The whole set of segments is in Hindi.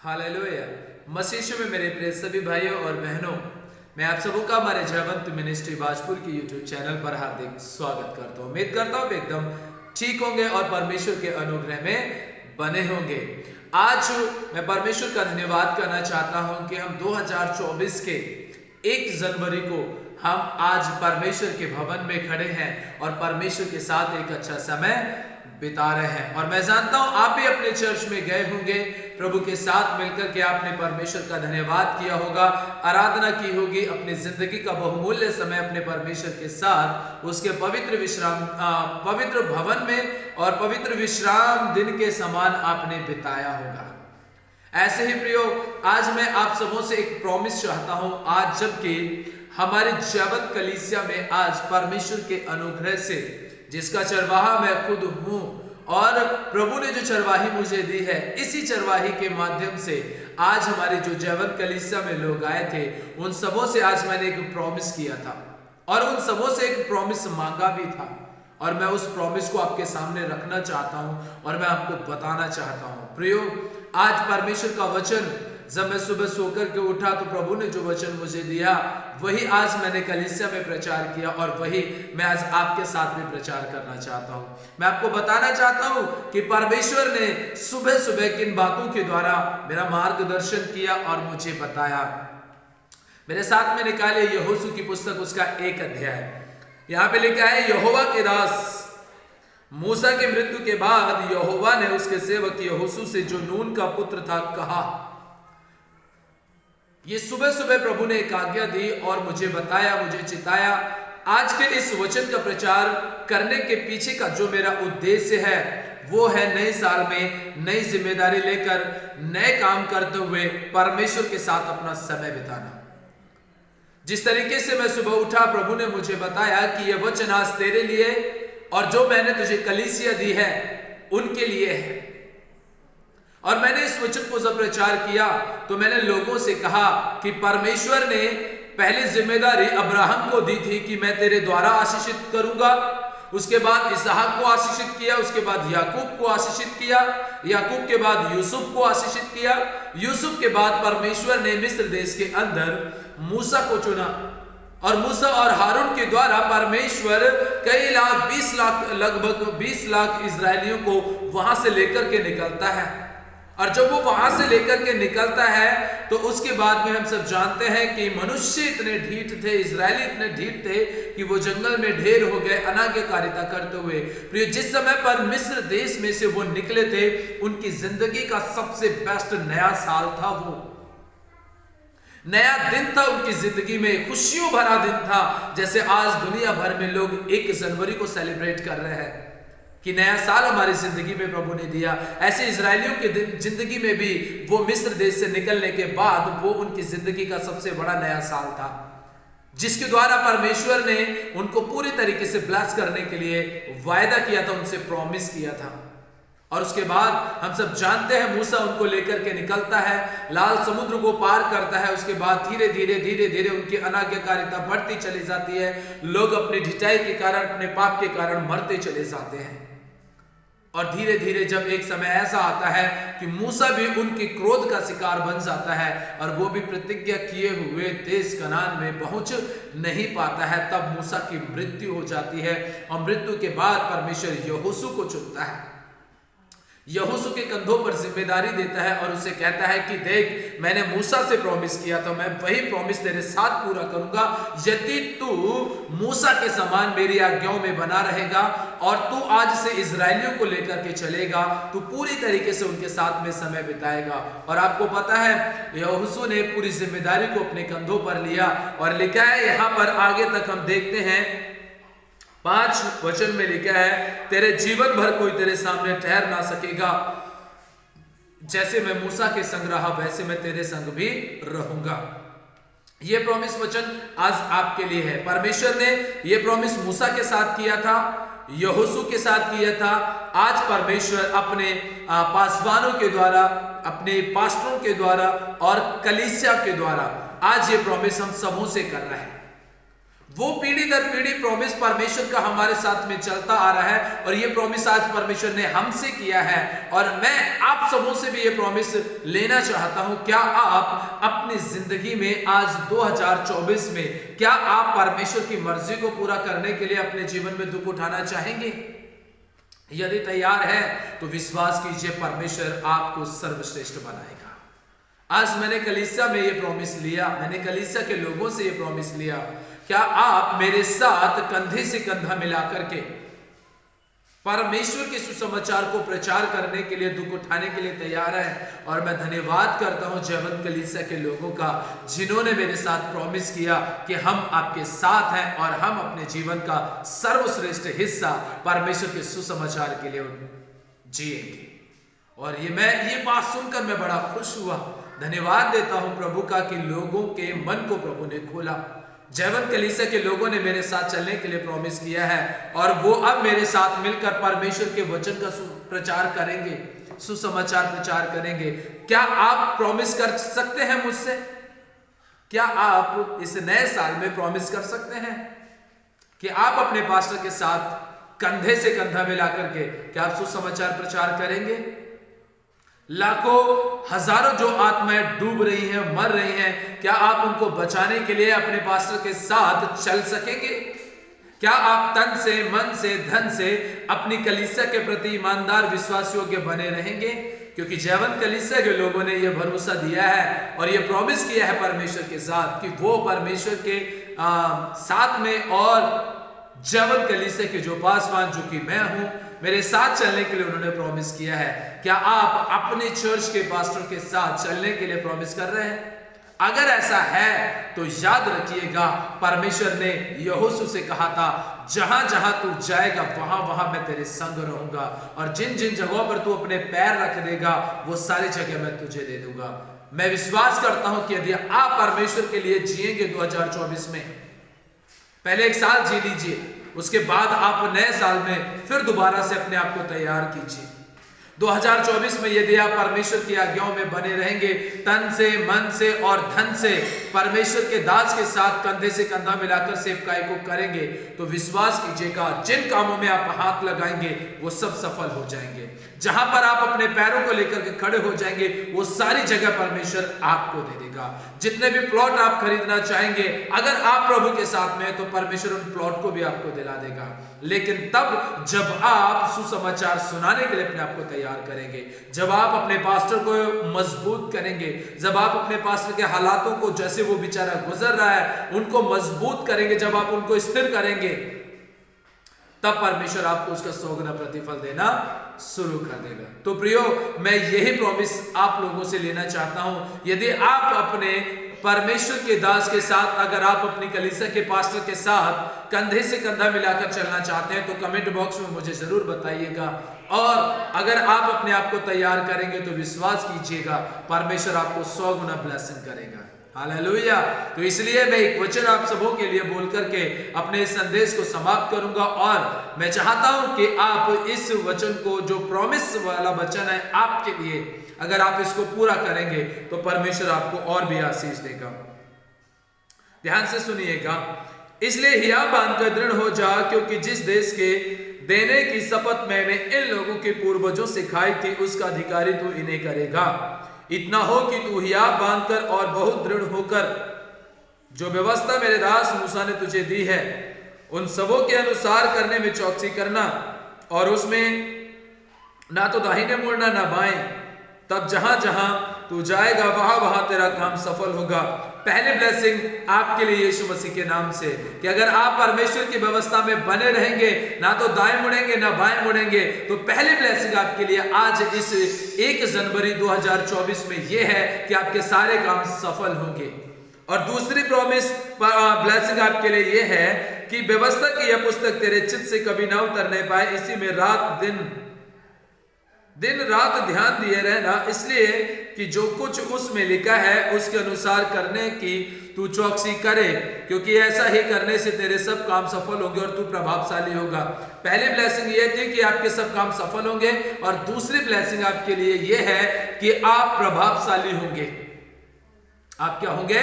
हालेलुया। मसीह यीशु में मेरे प्रिय सभी भाइयों और बहनों, मैं आप सबों का हमारे जयवंत मिनिस्ट्री बाजपुर की यूट्यूब चैनल पर हार्दिक स्वागत करता हूँ। उम्मीद करता हूँ एकदम ठीक होंगे और परमेश्वर के अनुग्रह में बने होंगे। आज मैं परमेश्वर का धन्यवाद करना चाहता हूँ कि हम 2024 के 1 जनवरी को हम आज परमेश्वर के भवन में खड़े हैं और परमेश्वर के साथ एक अच्छा समय बिता रहे हैं। और मैं जानता हूं आप भी अपने चर्च में गए होंगे, प्रभु के साथ मिलकर के आपने परमेश्वर का धन्यवाद किया होगा, आराधना की होगी, अपनी जिंदगी का बहुमूल्य समय अपने परमेश्वर के साथ उसके पवित्र भवन में और पवित्र विश्राम दिन के समान आपने बिताया होगा। ऐसे ही प्रियो, आज मैं आप सबों से एक प्रॉमिस चाहता हूं। आज जबकि हमारे जयवंत कलीसिया में आज परमेश्वर के अनुग्रह से, जिसका चरवाहा मैं खुद हूं और प्रभु ने जो चरवाही मुझे दी है, इसी चरवाही के माध्यम से आज हमारे जो जयवंत कलीसिया में लोग आए थे, उन सबों से आज मैंने एक प्रॉमिस किया था और उन सबों से एक प्रॉमिस मांगा भी था। और मैं उस प्रॉमिस को आपके सामने रखना चाहता हूं और मैं आपको बताना चाहता हूं। प्रियो, आज परमेश्वर का वचन, जब मैं सुबह सोकर के उठा तो प्रभु ने जो वचन मुझे दिया वही आज मैंने कलीसिया में प्रचार किया और वही मैं आज आपके साथ में प्रचार करना चाहता हूं। मैं आपको बताना चाहता हूं कि परमेश्वर ने सुबह सुबह किन बातों के द्वारा मेरा मार्गदर्शन किया और मुझे बताया। मेरे साथ में निकाले यहोशू की पुस्तक, उसका 1 अध्याय। यहां पे लिखा है, यहोवा के दास मूसा की मृत्यु के बाद यहोवा ने उसके सेवक यहोशू से, जो नून का पुत्र था, कहा। ये सुबह सुबह प्रभु ने एक आज्ञा दी और मुझे बताया, मुझे चिताया। आज के इस वचन का प्रचार करने के पीछे का जो मेरा उद्देश्य है वो है नए साल में नई जिम्मेदारी लेकर नए काम करते हुए परमेश्वर के साथ अपना समय बिताना। जिस तरीके से मैं सुबह उठा, प्रभु ने मुझे बताया कि यह वचन आज तेरे लिए और जो मैंने तुझे कलीसिया दी है उनके लिए है। और मैंने इस वचन को जब प्रचार किया तो मैंने लोगों से कहा कि परमेश्वर ने पहली जिम्मेदारी अब्राहम को दी थी कि मैं तेरे द्वारा आशीषित करूंगा। उसके बाद इसहाक को आशीषित किया, उसके बाद याकूब को आशीषित किया, याकूब के बाद यूसुफ को आशीषित किया, यूसुफ के बाद परमेश्वर ने मिस्र देश के अंदर मूसा को चुना और मूसा और हारून के द्वारा परमेश्वर कई लाख, 20 लाख, लगभग 20 लाख इजरायलियों को वहां से लेकर के निकलता है। और जब वो वहां से लेकर के निकलता है तो उसके बाद में हम सब जानते हैं कि मनुष्य इतने ढीठ थे, इजरायली इतने ढीठ थे कि वो जंगल में ढेर हो गए अनाज्ञाकारिता करते हुए। प्रिय, जिस समय पर मिस्र देश में से वो निकले थे, उनकी जिंदगी का सबसे बेस्ट नया साल था, वो नया दिन था उनकी जिंदगी में, खुशियों भरा दिन था। जैसे आज दुनिया भर में लोग 1 जनवरी को सेलिब्रेट कर रहे हैं कि नया साल हमारी जिंदगी में प्रभु ने दिया, ऐसे इजरायलियों की जिंदगी में भी वो मिस्र देश से निकलने के बाद वो उनकी जिंदगी का सबसे बड़ा नया साल था, जिसके द्वारा परमेश्वर ने उनको पूरी तरीके से ब्लेस करने के लिए वायदा किया था, उनसे प्रॉमिस किया था। और उसके बाद हम सब जानते हैं मूसा उनको लेकर के निकलता है, लाल समुद्र को पार करता है। उसके बाद धीरे धीरे उनकी अनाज्ञाकारिता बढ़ती चली जाती है। लोग अपनी ढिठाई के कारण, अपने पाप के कारण मरते चले जाते हैं। और धीरे धीरे जब एक समय ऐसा आता है कि मूसा भी उनके क्रोध का शिकार बन जाता है और वो भी प्रतिज्ञा किए हुए देश कनान में पहुंच नहीं पाता है, तब मूसा की मृत्यु हो जाती है। और मृत्यु के बाद परमेश्वर यहोशू को चुनता है, यहोशू के कंधों पर जिम्मेदारी देता है और उसे कहता है कि देख, मैंने मूसा से प्रॉमिस किया था, मैं वही प्रॉमिस तेरे साथ पूरा करूंगा यदि तू मूसा के समान मेरी आज्ञाओं में बना रहेगा और तू आज से इजरायलियों को लेकर के चलेगा, तू पूरी तरीके से उनके साथ में समय बिताएगा। और आपको पता है, यहोशू ने पूरी जिम्मेदारी को अपने कंधों पर लिया और लिखा है यहां पर, आगे तक हम देखते हैं 5 वचन में लिखा है, तेरे जीवन भर कोई तेरे सामने ठहर ना सकेगा, जैसे मैं मूसा के संग रहा वैसे मैं तेरे संग भी रहूंगा। यह प्रॉमिस वचन आज आपके लिए है। परमेश्वर ने यह प्रॉमिस मूसा के साथ किया था, यहोशू के साथ किया था। आज परमेश्वर अपने पासवानों के द्वारा, अपने पास्टरों के द्वारा और कलीसिया के द्वारा आज ये प्रॉमिस हम सबों से कर रहा है। वो पीढ़ी दर पीढ़ी प्रॉमिस परमेश्वर का हमारे साथ में चलता आ रहा है और ये प्रॉमिस आज परमेश्वर ने हमसे किया है और मैं आप सबों से भी ये प्रॉमिस लेना चाहता हूं। क्या आप अपनी जिंदगी में आज 2024 में क्या आप परमेश्वर की मर्जी को पूरा करने के लिए अपने जीवन में दुख उठाना चाहेंगे? यदि तैयार है तो विश्वास कीजिए, परमेश्वर आपको सर्वश्रेष्ठ बनाएगा। आज मैंने कलीसिया में ये प्रॉमिस लिया, मैंने कलीसिया के लोगों से ये प्रॉमिस लिया। क्या आप मेरे साथ कंधे से कंधा मिलाकर के परमेश्वर के सुसमाचार को प्रचार करने के लिए, दुख उठाने के लिए तैयार है? और मैं धन्यवाद करता हूं जयवंत कलीसिया के लोगों का, जिन्होंने मेरे साथ प्रॉमिस किया कि हम आपके साथ हैं और हम अपने जीवन का सर्वश्रेष्ठ हिस्सा परमेश्वर के सुसमाचार के लिए जिएंगे। और ये बात सुनकर मैं बड़ा खुश हुआ। धन्यवाद देता हूं प्रभु का कि लोगों के मन को प्रभु ने खोला। जयवंत कलीसिया के लोगों ने मेरे साथ चलने के लिए प्रॉमिस किया है और वो अब मेरे साथ मिलकर परमेश्वर के वचन का प्रचार करेंगे, सुसमाचार प्रचार करेंगे। क्या आप प्रॉमिस कर सकते हैं मुझसे? क्या आप इस नए साल में प्रॉमिस कर सकते हैं कि आप अपने पास्टर के साथ कंधे से कंधा मिलाकर के क्या आप सुसमाचार प्रचार करेंगे? लाखों हजारों जो आत्माएं डूब रही हैं, मर रही हैं, क्या आप उनको बचाने के लिए अपने पास्टर के साथ चल सकेंगे? क्या आप तन से, मन से, धन से अपनी कलीसिया के प्रति ईमानदार, विश्वास योग्य बने रहेंगे? क्योंकि जयवंत कलीसिया के लोगों ने यह भरोसा दिया है और यह प्रॉमिस किया है परमेश्वर के साथ कि वो परमेश्वर के साथ में और जयवंत कलीसिया के जो पासवान, जो कि मैं हूं, मेरे साथ चलने के लिए उन्होंने प्रॉमिस किया है। क्या आप अपने चर्च के पास्टर के साथ चलने के लिए प्रॉमिस कर रहे हैं? अगर ऐसा है तो याद रखिएगा, परमेश्वर ने यहोशू से कहा था, जहां जहां तू जाएगा वहां वहां मैं तेरे संग रहूंगा और जिन जिन जगहों पर तू अपने पैर रख देगा वो सारी जगह मैं तुझे दे दूंगा। मैं विश्वास करता हूं कि यदि आप परमेश्वर के लिए जिएंगे 2024 में, पहले एक साल जी लीजिए, उसके बाद आप नए साल में फिर दोबारा से अपने आप को तैयार कीजिए। 2024 में यदि आप परमेश्वर की आज्ञाओं में बने रहेंगे, तन से, मन से और धन से परमेश्वर के दास के साथ कंधे से कंधा मिलाकर सेवकाई को करेंगे, तो विश्वास कीजिएगा जिन कामों में आप हाथ लगाएंगे वो सब सफल हो जाएंगे। जहां पर आप अपने पैरों को लेकर के खड़े हो जाएंगे वो सारी जगह परमेश्वर आपको दे देगा। जितने भी प्लॉट आप खरीदना चाहेंगे, अगर आप प्रभु के साथ में हैं तो परमेश्वर उन प्लॉट को भी आपको दिला देगा। लेकिन तब जब आप सुसमाचार सुनाने के लिए अपने आप को तैयार करेंगे, जब आप अपने पास्टर को मजबूत करेंगे, जब आप अपने पास्टर के हालातों को, जैसे वो बेचारा गुजर रहा है, उनको मजबूत करेंगे, जब आप उनको स्थिर करेंगे, तब परमेश्वर आपको उसका 100 गुना प्रतिफल देना शुरू कर देगा। तो प्रियो, मैं यही प्रॉमिस आप लोगों से लेना चाहता हूं। यदि आप अपने परमेश्वर के दास के साथ, अगर आप अपनी कलीसिया के पास्टर के साथ कंधे से कंधा मिलाकर चलना चाहते हैं तो कमेंट बॉक्स में मुझे जरूर बताइएगा। और अगर आप अपने आप को तैयार करेंगे तो विश्वास कीजिएगा परमेश्वर आपको 100 गुना ब्लेसिंग करेगा। हालेलुया। तो इसलिए मैं एक वचन आप सबों के लिए बोल करके अपने इस संदेश को समाप्त करूंगा और मैं चाहता हूं कि आप इस वचन को, जो प्रॉमिस वाला वचन है आपके लिए, अगर आप इसको पूरा करेंगे तो परमेश्वर आपको और भी आशीष देगा। ध्यान से सुनिएगा। इसलिए हिया बांधकर दृढ़ हो जा, क्योंकि जिस देश के देने की शपथ मैंने इन लोगों के पूर्वजों से खाई थी उसका अधिकारी तू इन्हें करेगा। इतना हो कि तू हियाब बांधकर और बहुत दृढ़ होकर जो व्यवस्था मेरे दास मूसा ने तुझे दी है उन सबों के अनुसार करने में चौकसी करना, और उसमें ना तो दाहिने मुड़ना ना बाएं। तब जहां जहां तू जाएगा वहां वहां तेरा काम सफल होगा। पहले ब्लेसिंग आपके लिए यीशु मसीह के नाम से, कि अगर आप परमेश्वर की व्यवस्था में बने रहेंगे, ना तो दाएं मुड़ेंगे ना बाएं मुड़ेंगे, तो पहली ब्लेसिंग आपके लिए आज इस 1 जनवरी 2024 में यह है कि आपके सारे काम सफल होंगे। और दूसरी प्रॉमिस ब्लेसिंग आपके लिए यह है कि व्यवस्था की यह पुस्तक तेरे चित्त से कभी ना उतरने पाए, इसी में दिन रात ध्यान दिए रहना, इसलिए कि जो कुछ उसमें लिखा है उसके अनुसार करने की तू चौकसी करे, क्योंकि ऐसा ही करने से तेरे सब काम सफल होंगे और तू प्रभावशाली होगा। पहली ब्लेसिंग ये थी कि आपके सब काम सफल होंगे, और दूसरी ब्लेसिंग आपके लिए ये है कि आप प्रभावशाली होंगे। आप क्या होंगे?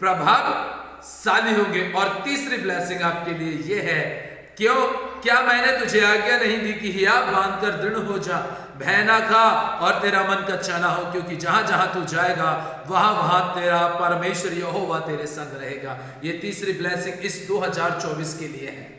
प्रभावशाली साली होंगे। और तीसरी ब्लेसिंग आपके लिए ये है, क्यों? क्या मैंने तुझे आज्ञा नहीं दी कि हिया बांध कर दृढ़ हो जा, भय ना खा और तेरा मन कच्चा ना हो, क्योंकि जहां जहां तू जाएगा वहां वहां तेरा परमेश्वर यहोवा तेरे संग रहेगा। ये तीसरी ब्लेसिंग इस 2024 के लिए है।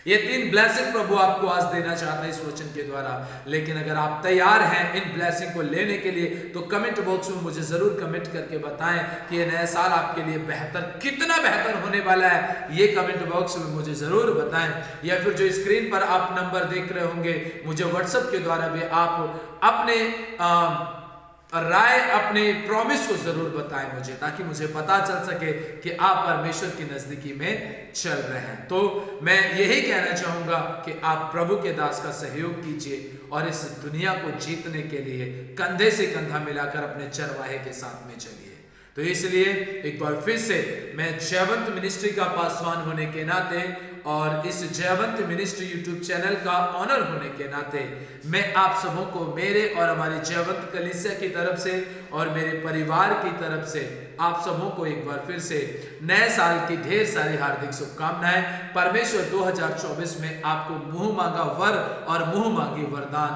ये 3 ब्लेसिंग प्रभु आपको आज देना चाहता है इस वचन के द्वारा। लेकिन अगर आप तैयार हैं इन ब्लेसिंग को लेने के लिए, तो कमेंट बॉक्स में मुझे जरूर कमेंट करके बताएं कि ये नया साल आपके लिए बेहतर, कितना बेहतर होने वाला है, ये कमेंट बॉक्स में मुझे जरूर बताएं। या फिर जो स्क्रीन पर आप नंबर देख रहे होंगे, मुझे व्हाट्सएप के द्वारा भी आप अपने राय, अपने प्रॉमिस को जरूर बताएं मुझे, ताकि मुझे पता चल सके कि आप परमेश्वर की नजदीकी में चल रहे हैं। तो मैं यही कहना चाहूंगा कि आप प्रभु के दास का सहयोग कीजिए और इस दुनिया को जीतने के लिए कंधे से कंधा मिलाकर अपने चरवाहे के साथ में चलिए। तो इसलिए एक बार फिर से मैं जयवंत मिनिस्ट्री का पासवान होने के नाते और इस जयवंत मिनिस्ट्री यूट्यूब चैनल का ऑनर होने के नाते मैं आप सबों को मेरे और हमारी जयवंत कलीसिया की तरफ से और मेरे परिवार की तरफ से आप सबों को एक बार फिर से नए साल की ढेर सारी हार्दिक शुभकामनाएं। परमेश्वर 2024 में आपको मुंह मांगा वर और मुंह मांगी वरदान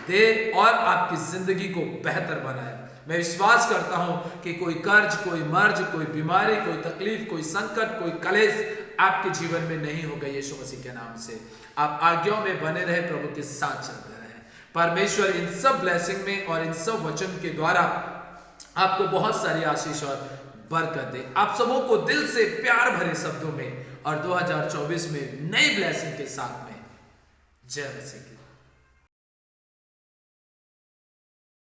दे और आपकी जिंदगी को बेहतर बनाए। मैं विश्वास करता हूं कि कोई कर्ज, कोई मर्ज, कोई बीमारी, कोई तकलीफ, कोई संकट, कोई कलेश आपके जीवन में नहीं होगा यीशु मसीह के नाम से। आप आज्ञाओं में बने रहे, प्रभु के साथ चलते रहे। परमेश्वर इन सब ब्लेसिंग में और इन सब वचन के द्वारा आपको बहुत सारी आशीष और बरकत दे। आप सबों को दिल से प्यार भरे शब्दों में और 2024 में नई ब्लेसिंग के साथ में जय मसीह।